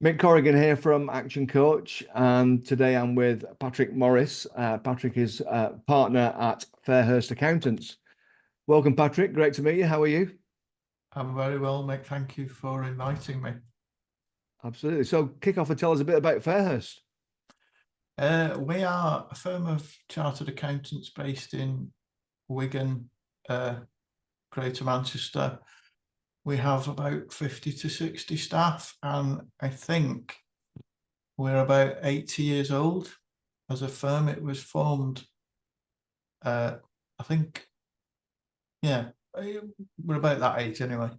Mick Corrigan here from Action Coach, and today I'm with Patrick Morris. Patrick is partner at Fairhust Accountants. Welcome, Patrick. Great to meet you. How are you? I'm very well, Mick. Thank you for inviting me. Absolutely. So, kick off and tell us a bit about Fairhurst. We are a firm of chartered accountants based in Wigan, Greater Manchester. We have about 50 to 60 staff, and I think we're about 80 years old as a firm. It was formed, I think, yeah, we're about that age anyway.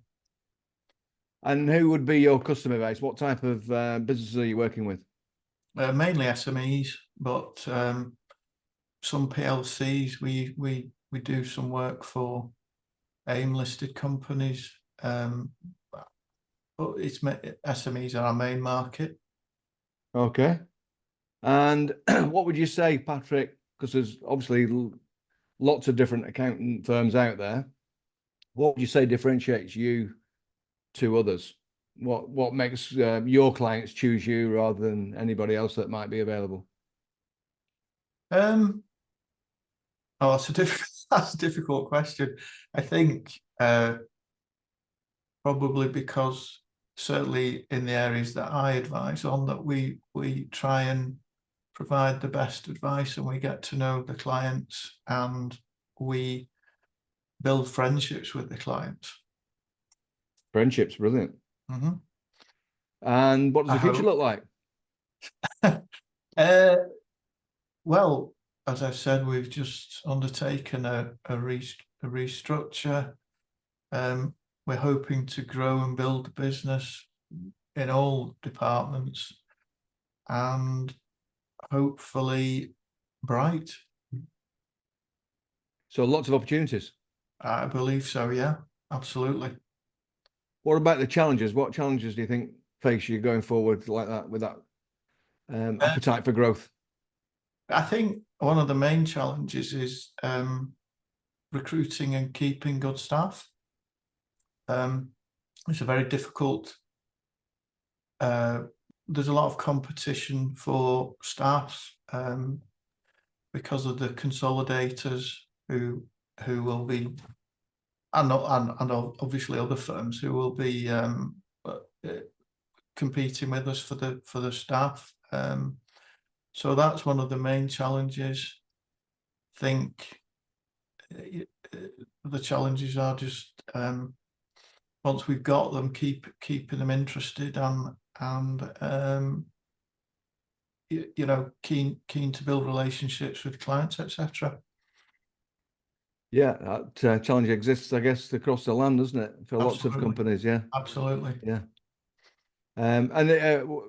And who would be your customer base? What type of businesses are you working with? Mainly SMEs, but some PLCs. We do some work for AIM listed companies, but it's SMEs are our main market. Okay. And what would you say, Patrick? Because there's obviously lots of different accountant firms out there. What would you say differentiates you to others? What makes your clients choose you rather than anybody else that might be available? Um, oh, that's a difficult question. I think probably because certainly in the areas that I advise on, that we try and provide the best advice, and we get to know the clients, and we build friendships with the clients. Friendships, brilliant. Mhm. And what does I the future hope. look like? Uh, well, as I said, we've just undertaken a restructure. We're hoping to grow and build the business in all departments, and hopefully bright. So lots of opportunities. I believe so, yeah, absolutely. What about the challenges? What challenges do you think face you going forward like that with that Uh, appetite for growth? I think one of the main challenges is recruiting and keeping good staff. It's a very difficult. There's a lot of competition for staff because of the consolidators who will be, and obviously other firms who will be competing with us for the staff. So that's one of the main challenges. I think the challenges are just once we've got them, keeping them interested, and keen to build relationships with clients, etc. Yeah, that challenge exists, I guess, across the land, doesn't it, for lots of Absolutely, companies? Yeah, absolutely. yeah. And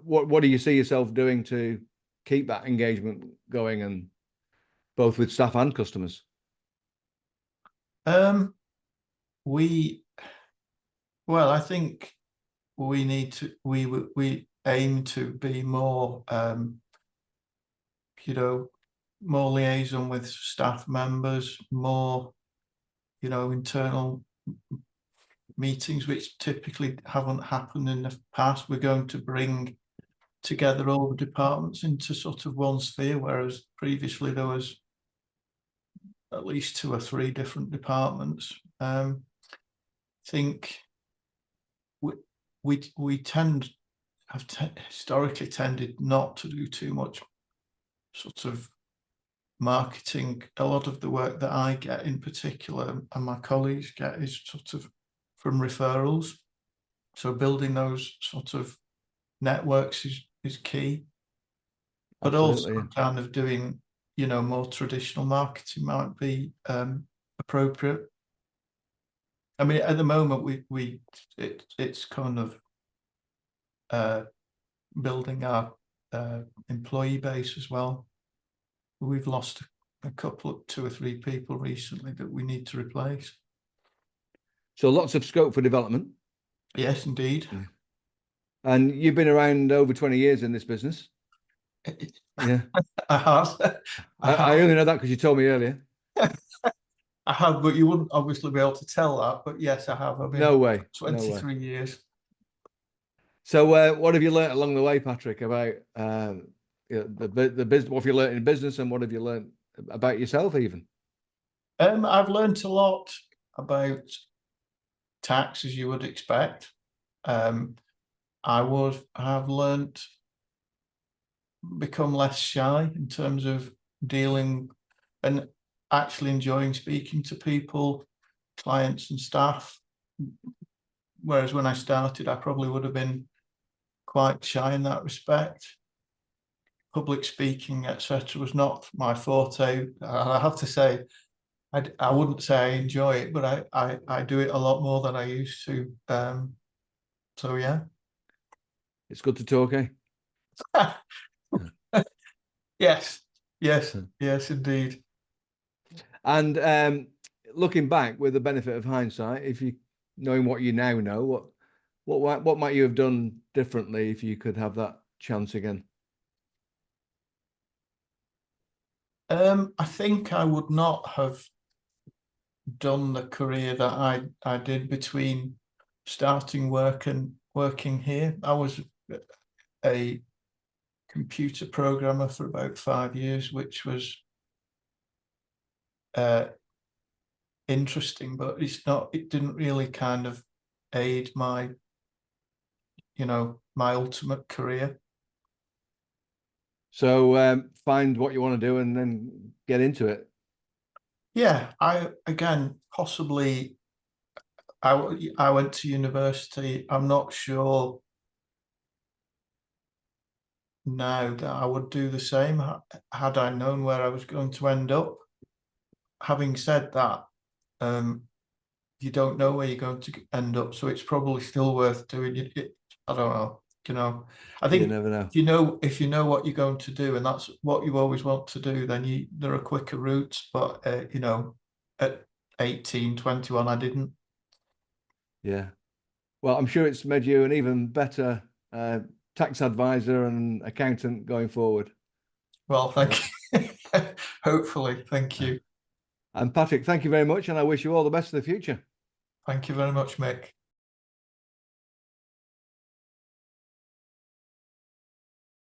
what do you see yourself doing to keep that engagement going, and both with staff and customers? Um, we Well, I think we need to we aim to be more more liaison with staff members, more internal meetings which typically haven't happened in the past. We're going to bring together all the departments into sort of one sphere, whereas previously there was at least two or three different departments. I think we have historically tended not to do too much sort of marketing. A lot of the work that I get in particular, and my colleagues get, is sort of from referrals. So building those sort of networks is key, but also Absolutely. kind of doing, more traditional marketing might be appropriate. I mean, at the moment, it's kind of building our employee base as well. We've lost a couple of 2 or 3 people recently that we need to replace. So lots of scope for development. Yes, indeed. Yeah. And you've been around over 20 years in this business. Yeah. I have. I I have. only know that because you told me earlier. I have, but you wouldn't obviously be able to tell that. But yes, I have. I've been No way. No way. 23 years. So, what have you learnt along the way, Patrick, about the business? What have you learnt in business, and what have you learnt about yourself, even? I've learnt a lot about tax, as you would expect. I would have learnt become less shy in terms of dealing and actually enjoying speaking to people, clients and staff. Whereas when I started, I probably would have been quite shy in that respect. Public speaking, etc., was not my forte. I have to say, I wouldn't say I enjoy it, but I do it a lot more than I used to. So yeah. It's good to talk, eh? Yes, yes, indeed. And looking back with the benefit of hindsight, if you knowing what you now know, what might you have done differently if you could have that chance again? I think I would not have done the career that I did between starting work and working here. I was a computer programmer for about 5 years, which was interesting, but it didn't really kind of aid my, my ultimate career. So find what you want to do and then get into it. Yeah, possibly I went to university. I'm not sure now that I would do the same had I known where I was going to end up. Having said that, you don't know where you're going to end up, so it's probably still worth doing it. I don't know. I You think never know. if you know what you're going to do, and that's what you always want to do, then there are quicker routes. But at 18, 21, I didn't. Yeah. Well, I'm sure it's made you an even better tax advisor and accountant going forward. Well, thank you. Hopefully, thank you. And Patrick, thank you very much, and I wish you all the best for the future. Thank you very much, Mick.